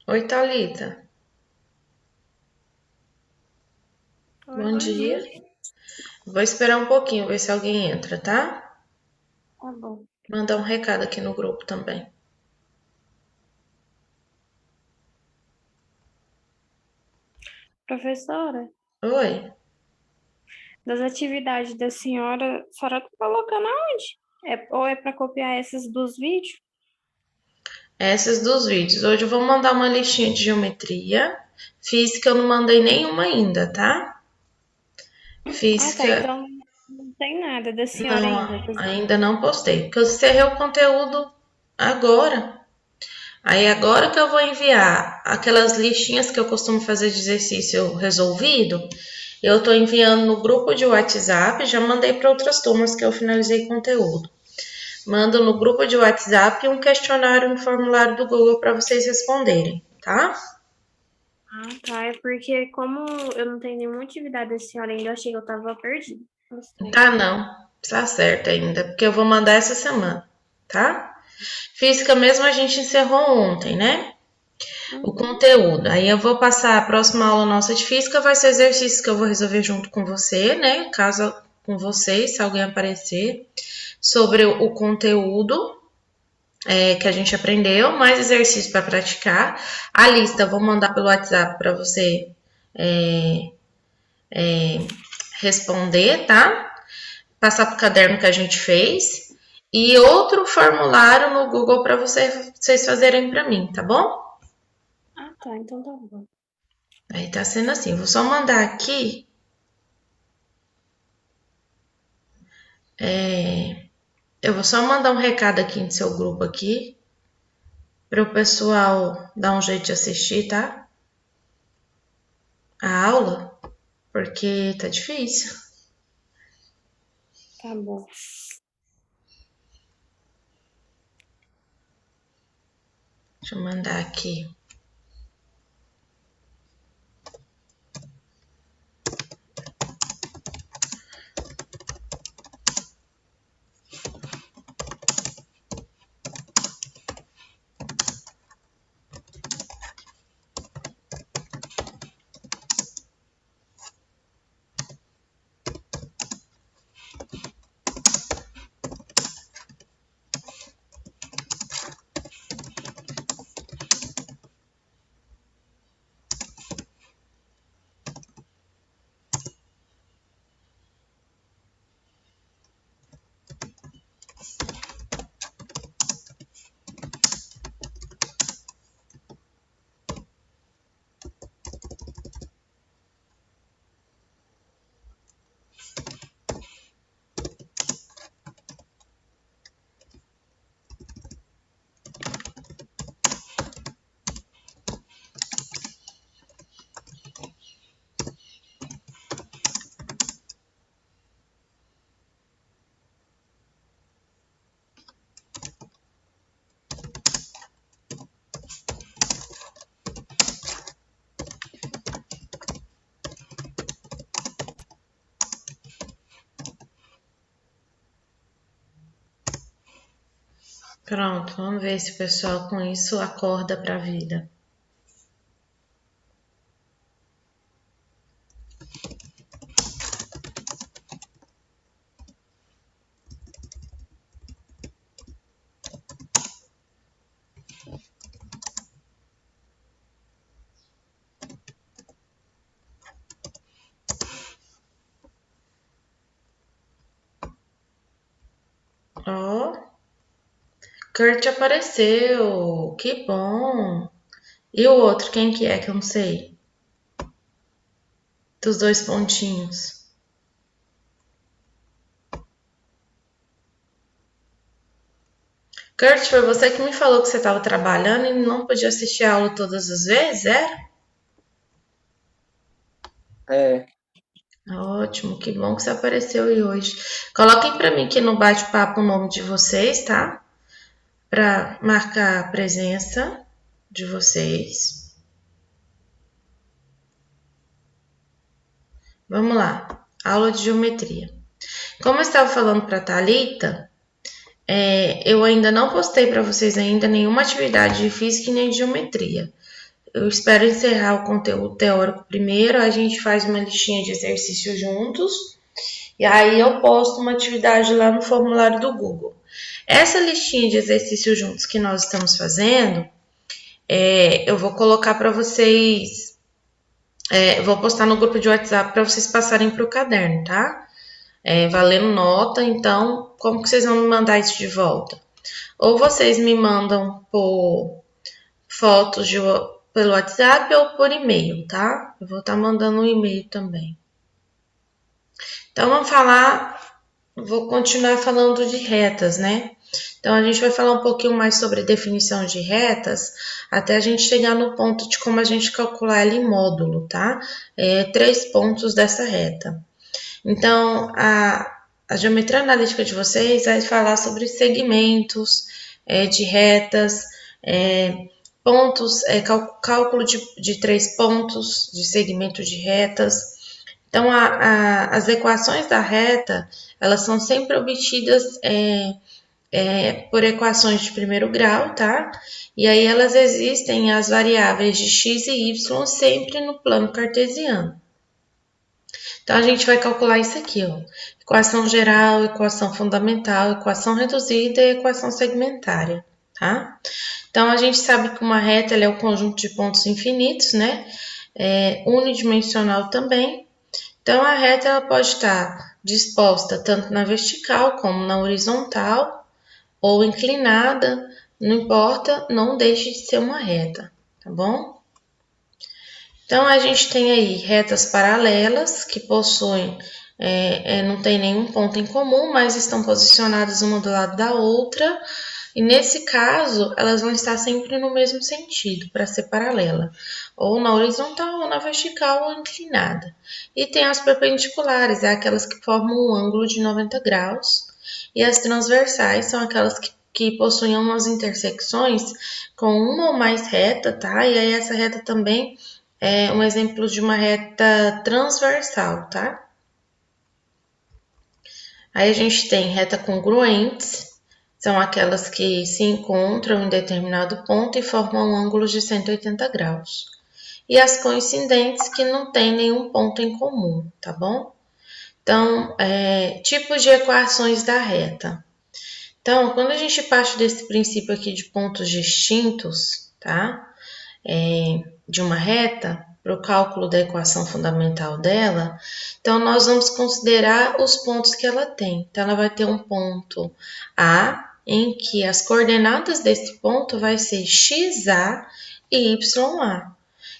Oi, Thalita. Oi, Bom bom dia. dia. Vou esperar um pouquinho, ver se alguém entra, tá? Tá bom. Mandar um recado aqui no grupo também. Professora, Oi. das atividades da senhora, a senhora tá colocando aonde? Ou é para copiar essas dos vídeos? Essas dos vídeos. Hoje eu vou mandar uma listinha de geometria. Física eu não mandei nenhuma ainda, tá? Ah, tá. Física Então não tem nada da senhora não, ainda. ainda não postei, porque eu encerrei o conteúdo agora. Aí agora que eu vou enviar aquelas listinhas que eu costumo fazer de exercício resolvido, eu tô enviando no grupo de WhatsApp, já mandei para outras turmas que eu finalizei conteúdo. Mando no grupo de WhatsApp um questionário no formulário do Google para vocês responderem, tá? Ah, tá. É porque como eu não tenho nenhuma atividade da senhora ainda, eu achei que eu tava perdida. Gostei. Tá não, tá certo ainda, porque eu vou mandar essa semana, tá? Física mesmo a gente encerrou ontem, né? O Uhum. conteúdo. Aí eu vou passar a próxima aula nossa de física, vai ser exercícios que eu vou resolver junto com você, né? Caso com vocês, se alguém aparecer, sobre o conteúdo que a gente aprendeu, mais exercício para praticar. A lista eu vou mandar pelo WhatsApp para você é, responder, tá? Passar pro caderno que a gente fez. E outro formulário no Google para vocês fazerem para mim, tá bom? Ah, tá. Então tá bom. Aí tá sendo assim, vou só mandar aqui. Eu vou só mandar um recado aqui no seu grupo aqui, para o pessoal dar um jeito de assistir, tá? A aula, porque tá difícil. Tá bom. Deixa eu mandar aqui. Pronto, vamos ver se o pessoal com isso acorda pra vida. Ó, Kurt apareceu, que bom. E o outro, quem que é que eu não sei? Dos dois pontinhos. Kurt, foi você que me falou que você estava trabalhando e não podia assistir a aula todas as vezes, era? É, Ótimo, que bom que você apareceu aí hoje. Coloquem para mim aqui no bate-papo o nome de vocês, tá? Para marcar a presença de vocês. Vamos lá, aula de geometria. Como eu estava falando para a Thalita, eu ainda não postei para vocês ainda nenhuma atividade de física e nem de geometria. eu espero encerrar o conteúdo teórico primeiro, a gente faz uma listinha de exercícios juntos, e aí eu posto uma atividade lá no formulário do Google. Essa listinha de exercícios juntos que nós estamos fazendo, eu vou colocar para vocês, vou postar no grupo de WhatsApp para vocês passarem para o caderno, tá? Valendo nota, então como que vocês vão me mandar isso de volta? Ou vocês me mandam por fotos pelo WhatsApp ou por e-mail, tá? Eu vou estar mandando um e-mail também. Então vamos falar, vou continuar falando de retas, né? Então a gente vai falar um pouquinho mais sobre definição de retas, até a gente chegar no ponto de como a gente calcular ela em módulo, tá? 3 pontos dessa reta. Então, a geometria analítica de vocês vai falar sobre segmentos de retas, pontos, cálculo de 3 pontos de segmento de retas. Então, as equações da reta, elas são sempre obtidas por equações de primeiro grau, tá? E aí elas existem as variáveis de x e y sempre no plano cartesiano. Então, a gente vai calcular isso aqui, ó. Equação geral, equação fundamental, equação reduzida e equação segmentária, tá? Então, a gente sabe que uma reta é o conjunto de pontos infinitos, né? Unidimensional também. Então, a reta ela pode estar disposta tanto na vertical como na horizontal ou inclinada, não importa, não deixe de ser uma reta, tá bom? Então, a gente tem aí retas paralelas que possuem, não tem nenhum ponto em comum, mas estão posicionadas uma do lado da outra. E nesse caso, elas vão estar sempre no mesmo sentido, para ser paralela, ou na horizontal, ou na vertical, ou inclinada. E tem as perpendiculares, aquelas que formam um ângulo de 90 graus. E as transversais são aquelas que possuem umas intersecções com uma ou mais reta, tá? E aí essa reta também é um exemplo de uma reta transversal, tá? Aí a gente tem reta congruentes, são aquelas que se encontram em determinado ponto e formam um ângulo de 180 graus. E as coincidentes que não têm nenhum ponto em comum, tá bom? Então, tipos de equações da reta. Então, quando a gente parte desse princípio aqui de pontos distintos, tá? De uma reta, para o cálculo da equação fundamental dela, então nós vamos considerar os pontos que ela tem. Então, ela vai ter um ponto A, em que as coordenadas desse ponto vai ser xa e ya.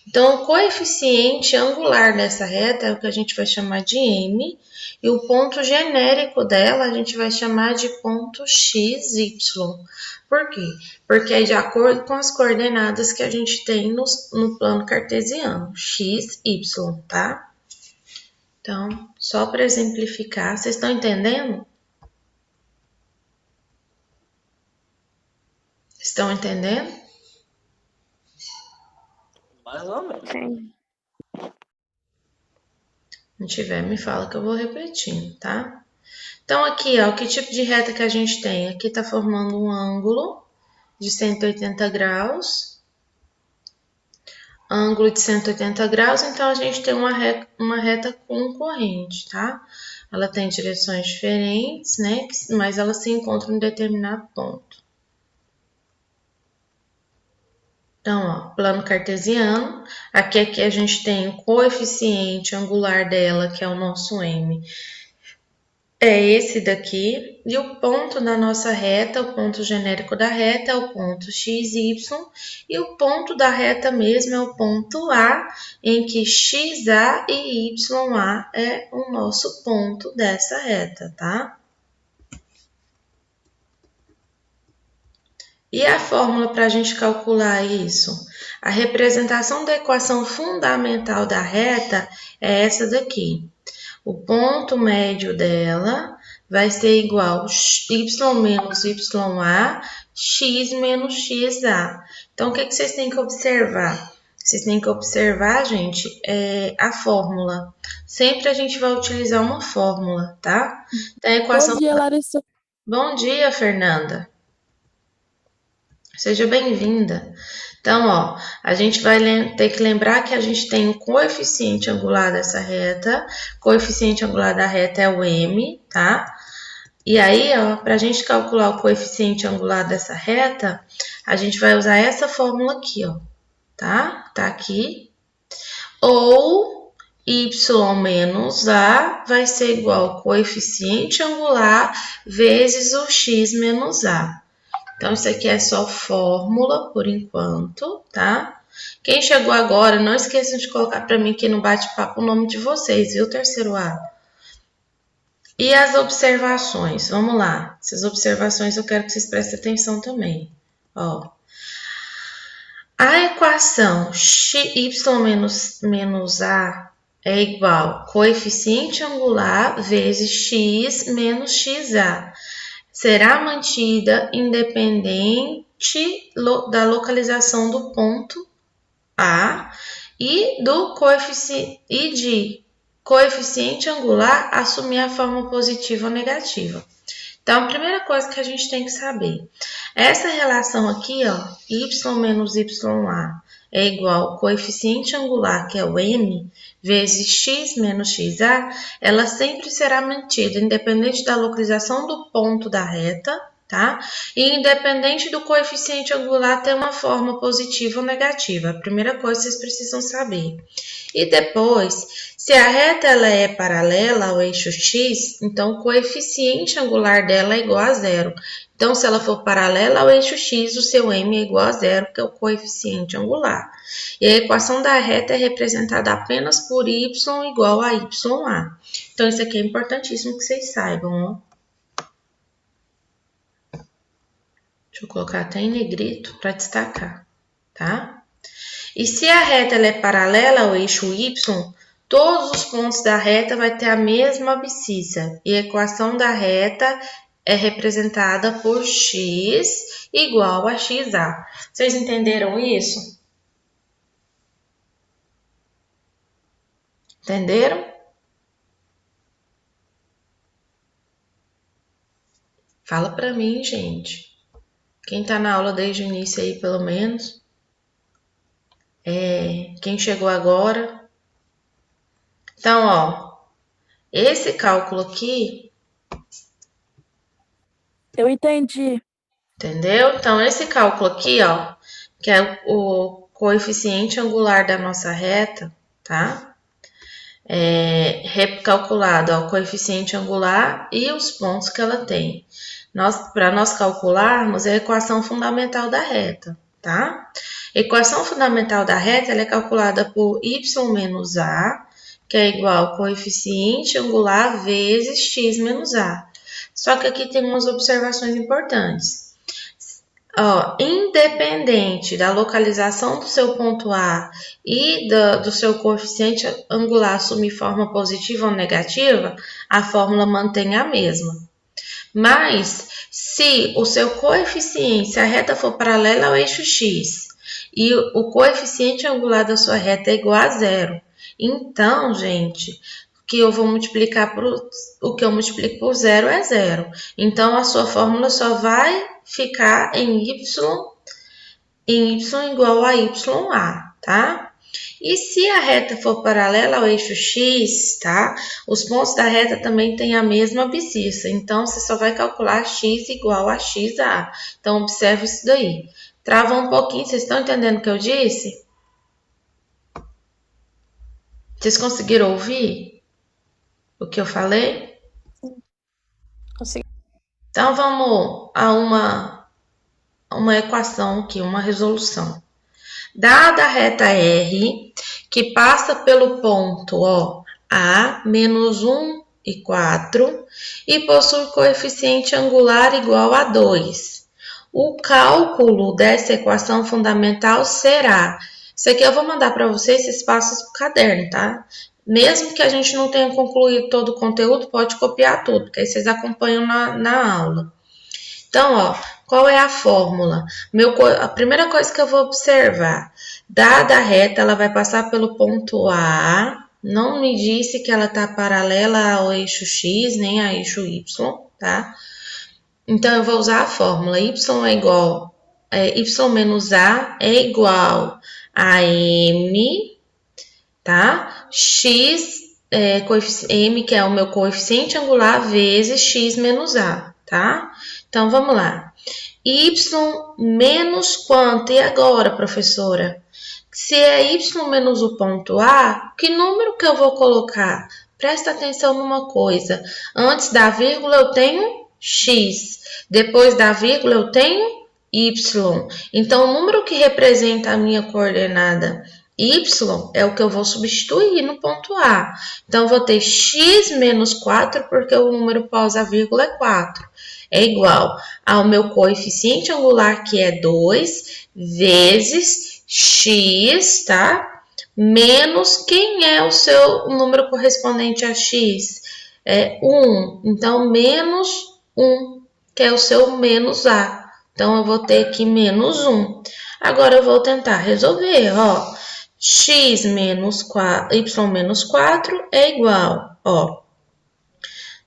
Então, o coeficiente angular dessa reta é o que a gente vai chamar de m, e o ponto genérico dela a gente vai chamar de ponto xy. Por quê? Porque é de acordo com as coordenadas que a gente tem no plano cartesiano, x, y, tá? Então, só para exemplificar, vocês estão entendendo? Estão entendendo? Mais ou menos. Sim. Se não tiver, me fala que eu vou repetindo, tá? Então, aqui, ó, que tipo de reta que a gente tem? Aqui tá formando um ângulo de 180 graus. Ângulo de 180 graus, então a gente tem uma reta concorrente, tá? Ela tem direções diferentes, né? Mas elas se encontram em determinado ponto. Então, ó, plano cartesiano. Aqui a gente tem o coeficiente angular dela, que é o nosso m. É esse daqui, e o ponto da nossa reta, o ponto genérico da reta é o ponto xy, e o ponto da reta mesmo é o ponto A, em que xa e ya é o nosso ponto dessa reta, tá? E a fórmula para a gente calcular isso? A representação da equação fundamental da reta é essa daqui. O ponto médio dela vai ser igual a y menos ya, x menos xa. Então, o que vocês têm que observar? Vocês têm que observar, gente, a fórmula. Sempre a gente vai utilizar uma fórmula, tá? Então, a equação... Bom dia, Larissa. Bom dia, Fernanda. Seja bem-vinda. Então, ó, a gente vai ter que lembrar que a gente tem o coeficiente angular dessa reta. O coeficiente angular da reta é o m, tá? E aí, ó, para a gente calcular o coeficiente angular dessa reta, a gente vai usar essa fórmula aqui, ó, tá? Tá aqui. Ou y menos a vai ser igual ao coeficiente angular vezes o x menos a. Então, isso aqui é só fórmula por enquanto, tá? Quem chegou agora, não esqueçam de colocar para mim aqui no bate-papo o nome de vocês, viu, terceiro A? E as observações, vamos lá. Essas observações eu quero que vocês prestem atenção também. Ó, a equação y menos a é igual coeficiente angular vezes x menos xa. Será mantida independente da localização do ponto A e de coeficiente angular assumir a forma positiva ou negativa. Então, a primeira coisa que a gente tem que saber, essa relação aqui, ó, y menos ya é igual ao coeficiente angular, que é o m, vezes x menos xa, ela sempre será mantida, independente da localização do ponto da reta, tá? E independente do coeficiente angular ter uma forma positiva ou negativa. A primeira coisa que vocês precisam saber. E depois, se a reta ela é paralela ao eixo x, então o coeficiente angular dela é igual a zero. Então, se ela for paralela ao eixo x, o seu m é igual a zero, que é o coeficiente angular. E a equação da reta é representada apenas por y igual a ya. Então, isso aqui é importantíssimo que vocês saibam, ó. Deixa eu colocar até em negrito para destacar, tá? E se a reta ela é paralela ao eixo y, todos os pontos da reta vai ter a mesma abscissa. E a equação da reta é representada por x igual a xa. Vocês entenderam isso? Entenderam? Fala para mim, gente. Quem tá na aula desde o início aí, pelo menos. Quem chegou agora. Então, ó, esse cálculo aqui... Eu entendi. Entendeu? Então, esse cálculo aqui, ó, que é o coeficiente angular da nossa reta, tá? Recalculado, ó, o coeficiente angular e os pontos que ela tem. Para nós calcularmos, é a equação fundamental da reta, tá? A equação fundamental da reta ela é calculada por y menos a, que é igual ao coeficiente angular vezes x menos a. Só que aqui tem umas observações importantes. Ó, independente da localização do seu ponto A e do seu coeficiente angular assumir forma positiva ou negativa, a fórmula mantém a mesma. Mas, se o seu coeficiente, se a reta for paralela ao eixo x e o coeficiente angular da sua reta é igual a zero, então, gente, o que eu multiplico por zero é zero. Então, a sua fórmula só vai ficar em y igual a ya, tá? E se a reta for paralela ao eixo x, tá? Os pontos da reta também têm a mesma abscissa. Então, você só vai calcular x igual a xa. Então, observe isso daí. Trava um pouquinho, vocês estão entendendo o que eu disse? Vocês conseguiram ouvir o que eu falei? Consegui. Então, vamos a uma equação aqui, uma resolução. Dada a reta R, que passa pelo ponto ó, A, menos 1 e 4, e possui coeficiente angular igual a 2. O cálculo dessa equação fundamental será... Isso aqui eu vou mandar para vocês, vocês passam para o caderno, tá? Mesmo que a gente não tenha concluído todo o conteúdo, pode copiar tudo, porque aí vocês acompanham na aula. Então, ó, qual é a fórmula? A primeira coisa que eu vou observar, dada a reta, ela vai passar pelo ponto A, não me disse que ela está paralela ao eixo X, nem ao eixo Y, tá? Então, eu vou usar a fórmula y é igual y menos a é igual a m, tá? X, m, que é o meu coeficiente angular, vezes x menos a, tá? Então, vamos lá. Y menos quanto? E agora, professora? Se é y menos o ponto A, que número que eu vou colocar? Presta atenção numa coisa. Antes da vírgula eu tenho x. Depois da vírgula eu tenho y. Então, o número que representa a minha coordenada y é o que eu vou substituir no ponto A. Então, eu vou ter x menos 4, porque o número pós a vírgula é 4. É igual ao meu coeficiente angular, que é 2, vezes x, tá? Menos quem é o seu número correspondente a x? É 1. Então, menos 1, que é o seu menos a. Então, eu vou ter aqui menos 1. Agora, eu vou tentar resolver, ó. X menos 4, y menos 4 é igual, ó.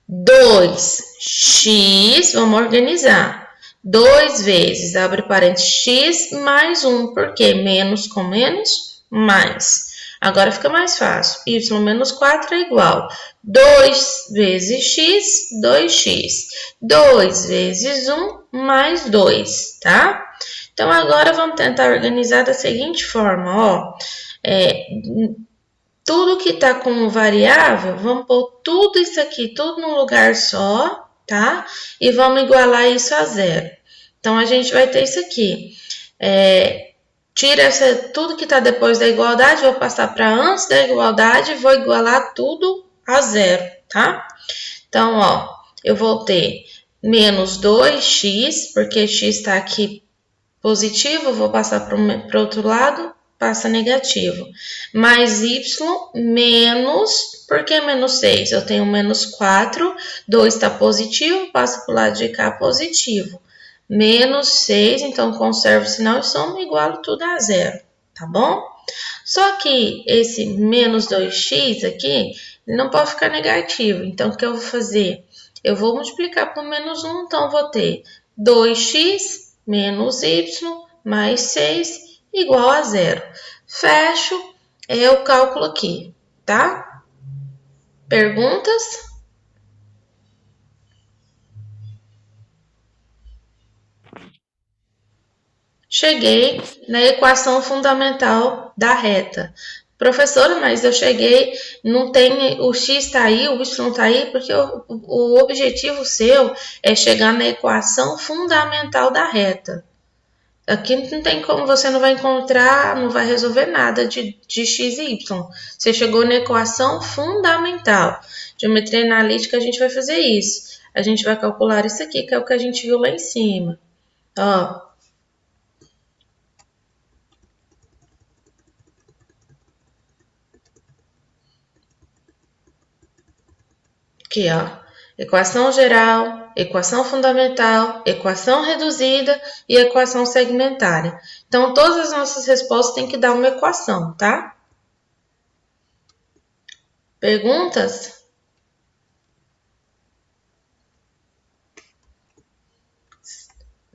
2x, vamos organizar. 2 vezes, abre parênteses, x mais 1, porque menos com menos, mais. Agora fica mais fácil. Y menos 4 é igual. 2 vezes x, 2x. 2 vezes 1, mais 2, tá? Então, agora vamos tentar organizar da seguinte forma, ó. Tudo que está como variável, vamos pôr tudo isso aqui, tudo num lugar só, tá? E vamos igualar isso a zero. Então, a gente vai ter isso aqui. Tira tudo que está depois da igualdade, vou passar para antes da igualdade e vou igualar tudo a zero, tá? Então, ó, eu vou ter menos 2x, porque x está aqui positivo, vou passar para o outro lado, passa negativo. Mais y menos, por que menos 6? Eu tenho menos 4, 2 está positivo, passa para o lado de cá positivo. Menos 6, então conservo o sinal e soma igual tudo a zero, tá bom? Só que esse menos 2x aqui, ele não pode ficar negativo. Então, o que eu vou fazer? Eu vou multiplicar por menos 1, então vou ter 2x menos y mais 6 igual a zero. Fecho o cálculo aqui, tá? Perguntas? Cheguei na equação fundamental da reta. Professora, mas eu cheguei, não tem, o x está aí, o y está aí, porque o objetivo seu é chegar na equação fundamental da reta. Aqui não tem como, você não vai encontrar, não vai resolver nada de x e y. Você chegou na equação fundamental. Geometria analítica, a gente vai fazer isso. A gente vai calcular isso aqui, que é o que a gente viu lá em cima. Ó. Aqui, ó. Equação geral, equação fundamental, equação reduzida e equação segmentária. Então, todas as nossas respostas têm que dar uma equação, tá? Perguntas?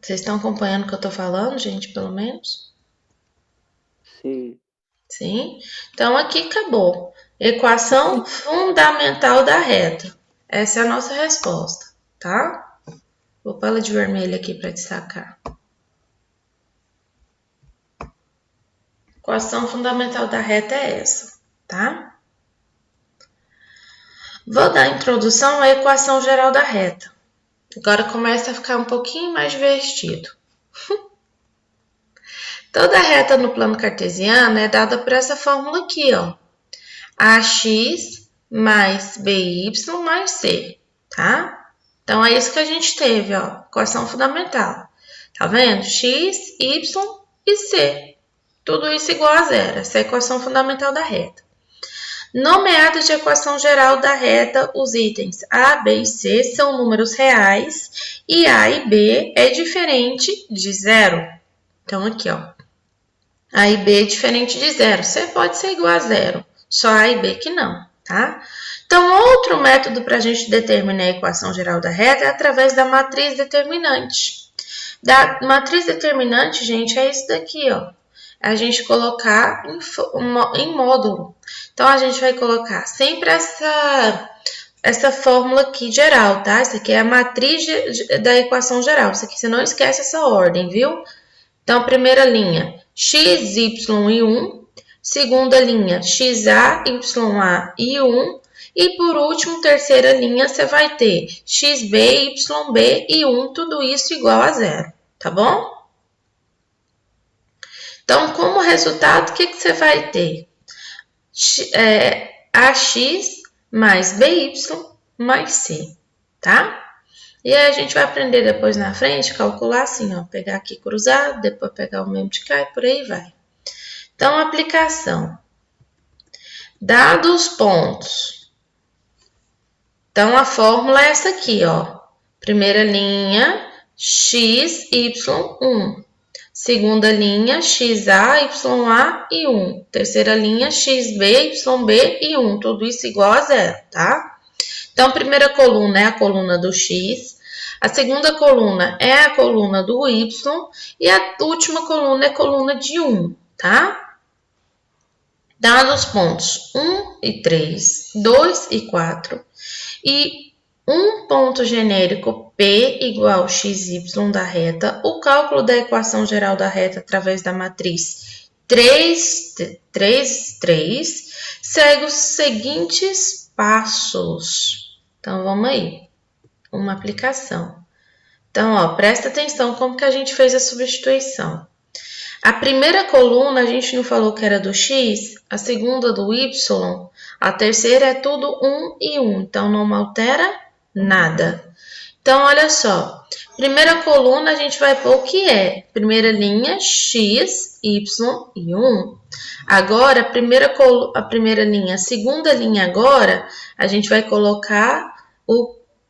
Vocês estão acompanhando o que eu tô falando, gente, pelo menos? Sim. Sim? Então, aqui acabou. Equação fundamental da reta. Essa é a nossa resposta, tá? Vou pôr ela de vermelho aqui para destacar. Equação fundamental da reta é essa, tá? Vou dar a introdução à equação geral da reta. Agora começa a ficar um pouquinho mais divertido. Toda reta no plano cartesiano é dada por essa fórmula aqui, ó. AX mais BY mais C, tá? Então, é isso que a gente teve, ó, equação fundamental. Tá vendo? X, Y e C. Tudo isso igual a zero. Essa é a equação fundamental da reta. Nomeados de equação geral da reta, os itens A, B e C são números reais e A e B é diferente de zero. Então, aqui, ó. A e B é diferente de zero. C pode ser igual a zero. Só A e B que não. Tá? Então, outro método para a gente determinar a equação geral da reta é através da matriz determinante. Da matriz determinante, gente, é isso daqui, ó. A gente colocar em módulo. Então, a gente vai colocar sempre essa fórmula aqui geral, tá? Isso aqui é a matriz da equação geral. Isso aqui você não esquece essa ordem, viu? Então, primeira linha, x, y e 1. Segunda linha, xa, ya e 1. E por último, terceira linha, você vai ter xb, yb e 1, tudo isso igual a zero, tá bom? Então, como resultado, o que você vai ter? Ax mais by mais c, tá? E aí a gente vai aprender depois na frente, calcular assim, ó, pegar aqui cruzado, depois pegar o mesmo de cá e por aí vai. Então, aplicação. Dados pontos. Então, a fórmula é essa aqui, ó. Primeira linha, x, y, 1. Segunda linha, xa, ya e 1. Terceira linha, xb, yb e 1. Tudo isso igual a zero, tá? Então, a primeira coluna é a coluna do x. A segunda coluna é a coluna do y. E a última coluna é a coluna de 1, tá? Dados pontos 1 e 3, 2 e 4. E um ponto genérico P igual XY da reta, o cálculo da equação geral da reta através da matriz 3, 3, 3, segue os seguintes passos. Então, vamos aí. Uma aplicação. Então, ó, presta atenção como que a gente fez a substituição. A primeira coluna a gente não falou que era do x, a segunda do y, a terceira é tudo 1 e 1, então não altera nada. Então, olha só, primeira coluna a gente vai pôr o que é? Primeira linha, x, y e 1. Agora, a primeira linha, a segunda linha agora, a gente vai colocar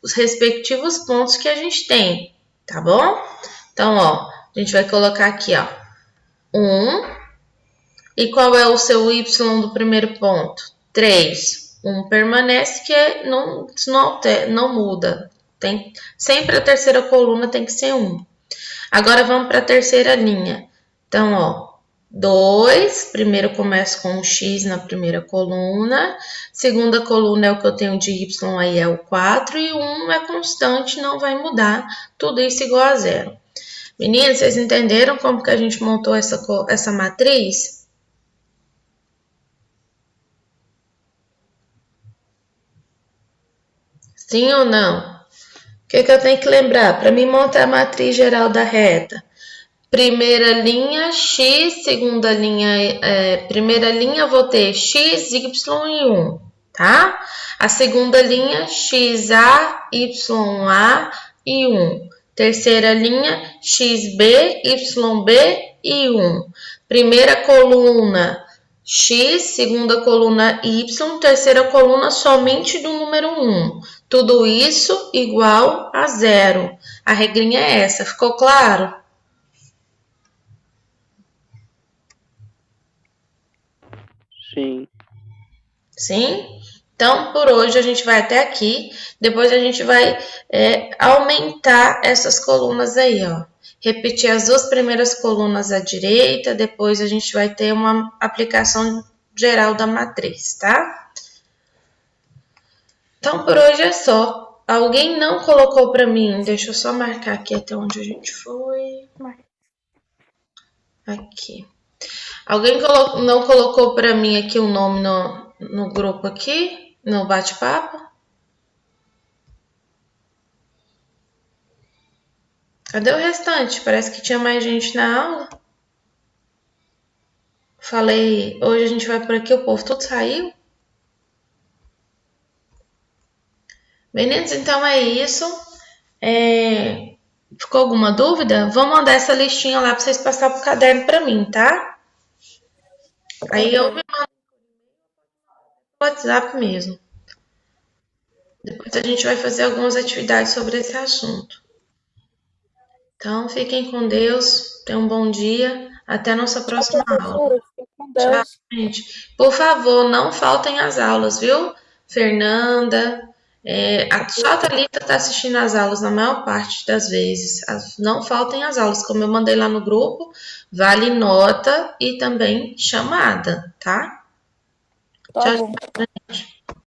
os respectivos pontos que a gente tem, tá bom? Então, ó, a gente vai colocar aqui, ó, 1. E qual é o seu y do primeiro ponto? 3. 1 permanece, que não muda. Sempre a terceira coluna tem que ser 1. Agora vamos para a terceira linha. Então, ó, 2. Primeiro começa com um x na primeira coluna. Segunda coluna é o que eu tenho de y, aí é o 4. E 1 é constante, não vai mudar. Tudo isso igual a zero. Meninas, vocês entenderam como que a gente montou essa matriz? Sim ou não? O que eu tenho que lembrar? Para mim montar a matriz geral da reta. Primeira linha, x. Segunda linha, primeira linha eu vou ter x, y e 1, tá? A segunda linha, xa, ya e 1. Terceira linha, xb, yb e 1. Primeira coluna, x, segunda coluna, y, terceira coluna somente do número 1. Tudo isso igual a zero. A regrinha é essa, ficou claro? Sim. Sim? Então, por hoje a gente vai até aqui. Depois a gente vai aumentar essas colunas aí, ó. Repetir as duas primeiras colunas à direita. Depois a gente vai ter uma aplicação geral da matriz, tá? Então, por hoje é só. Alguém não colocou para mim. Deixa eu só marcar aqui até onde a gente foi. Aqui. Alguém não colocou para mim aqui o nome no grupo aqui, no bate-papo? Cadê o restante? Parece que tinha mais gente na aula. Falei, hoje a gente vai por aqui, o povo tudo saiu. Meninos, então é isso. Ficou alguma dúvida? Vou mandar essa listinha lá para vocês passarem pro caderno para mim, tá? Aí eu me mando no WhatsApp mesmo. Depois a gente vai fazer algumas atividades sobre esse assunto. Então, fiquem com Deus. Tenham um bom dia. Até a nossa próxima aula. Tchau, gente. Por favor, não faltem às aulas, viu? Fernanda, Só a Thalita está assistindo às aulas na maior parte das vezes. Não faltem as aulas, como eu mandei lá no grupo, vale nota e também chamada, tá? Tá Tchau, bom. tchau, gente.